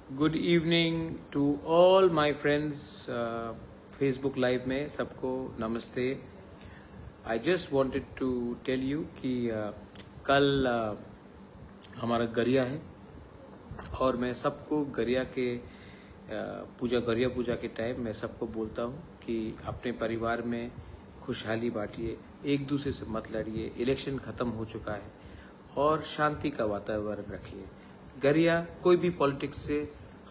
Good evening to all my friends. Facebook live में सबको नमस्ते। I just wanted to tell you कि कल हमारा गरिया है और मैं सबको गरिया पूजा के टाइम मैं सबको बोलता हूँ कि अपने परिवार में खुशहाली बांटिए, एक दूसरे से मत लड़िए। इलेक्शन ख़त्म हो चुका है और शांति का वातावरण रखिए। गरिया कोई भी पॉलिटिक्स से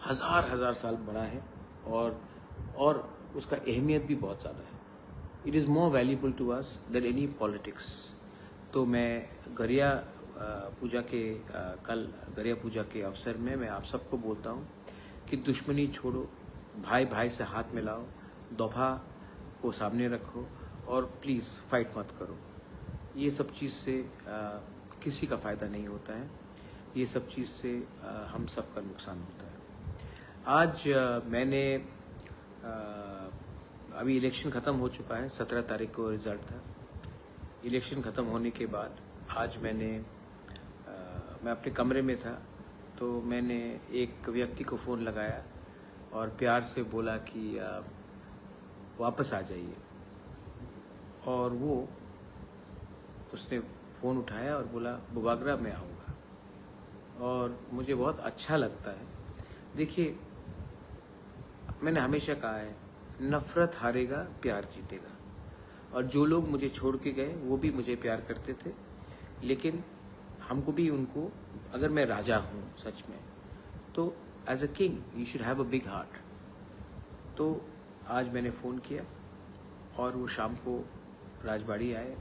हजार साल बड़ा है और उसका अहमियत भी बहुत ज़्यादा है। It is more valuable to us than any politics. तो मैं गरिया पूजा के अवसर में मैं आप सबको बोलता हूँ कि दुश्मनी छोड़ो, भाई भाई से हाथ मिलाओ, दोफा को सामने रखो और प्लीज़ फाइट मत करो। ये सब चीज़ से किसी का फ़ायदा नहीं होता है, ये सब चीज़ से हम सब का नुकसान होता है। आज मैंने अभी इलेक्शन ख़त्म हो चुका है, 17 तारीख को रिज़ल्ट था। इलेक्शन ख़त्म होने के बाद आज मैं अपने कमरे में था तो मैंने एक व्यक्ति को फ़ोन लगाया और प्यार से बोला कि वापस आ जाइए। और उसने फ़ोन उठाया और बोला बुबागरा मैं आऊँगा। और मुझे बहुत अच्छा लगता है। देखिए, मैंने हमेशा कहा है, नफ़रत हारेगा, प्यार जीतेगा। और जो लोग मुझे छोड़ के गए वो भी मुझे प्यार करते थे, लेकिन हमको भी उनको, अगर मैं राजा हूँ सच में, तो as a king you should have a big heart. तो आज मैंने फ़ोन किया और वो शाम को राजबाड़ी आए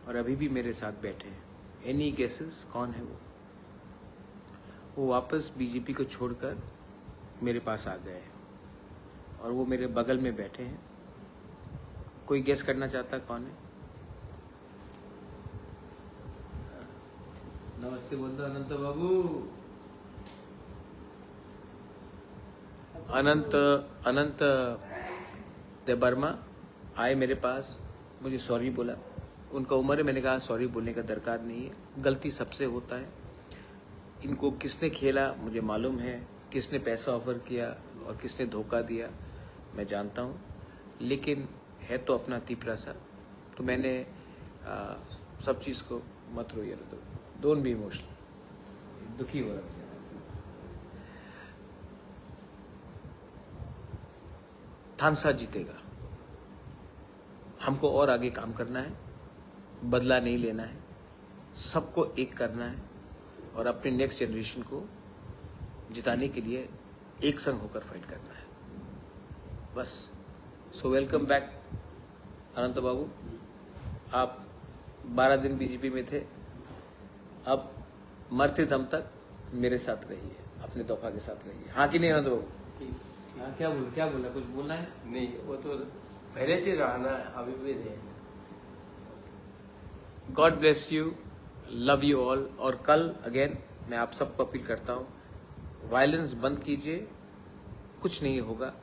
और अभी भी मेरे साथ बैठे हैं। एनी गेसेस कौन है वो वापस बीजेपी को छोड़कर मेरे पास आ गए हैं और वो मेरे बगल में बैठे हैं। कोई गेस करना चाहता कौन है? नमस्ते बोल दो अनंत बाबू। अनंत देवर्मा आए मेरे पास, मुझे सॉरी बोला। उनका उम्र है, मैंने कहा सॉरी बोलने का दरकार नहीं है, गलती सबसे होता है। इनको किसने खेला मुझे मालूम है, किसने पैसा ऑफर किया और किसने धोखा दिया मैं जानता हूँ, लेकिन है तो अपना तीपरा सा। तो मैंने सब चीज़ को मत रोइए, डोंट बी इमोशनल, दुखी हो रहा है। थानसा जीतेगा। हमको और आगे काम करना है, बदला नहीं लेना है, सबको एक करना है और अपने नेक्स्ट जनरेशन को जिताने के लिए एक संग होकर फाइट करना है, बस। सो वेलकम बैक अनंत बाबू। आप 12 दिन बीजेपी में थे, अब मरते दम तक मेरे साथ रहिए, अपने तोहफा के साथ रहिए। हाँ कि नहीं अनंत बाबू? हाँ, क्या बोलना कुछ बोलना है? नहीं, वो तो पहले से रहना अभी भी नहीं। God bless you, love you all. और कल अगेन मैं आप सबको अपील करता हूँ, वायलेंस बंद कीजिए, कुछ नहीं होगा।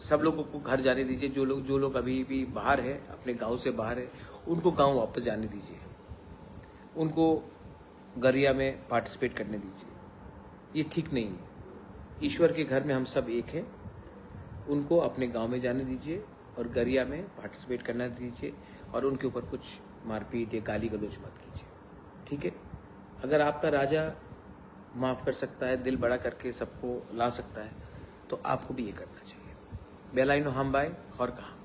सब लोगों को घर जाने दीजिए। जो लोग अभी भी बाहर है, अपने गांव से बाहर है, उनको गांव वापस जाने दीजिए। उनको गरिया में पार्टिसिपेट करने दीजिए। ये ठीक नहीं है। ईश्वर के घर में हम सब एक हैं। उनको अपने गांव में जाने दीजिए और गरिया में पार्टिसिपेट करना दीजिए और उनके ऊपर कुछ मारपीट या गाली गलौज मत कीजिए, ठीक है? अगर आपका राजा माफ़ कर सकता है, दिल बड़ा करके सबको ला सकता है, तो आपको भी ये करना चाहिए। बेलाइनो हम बाय और कहा।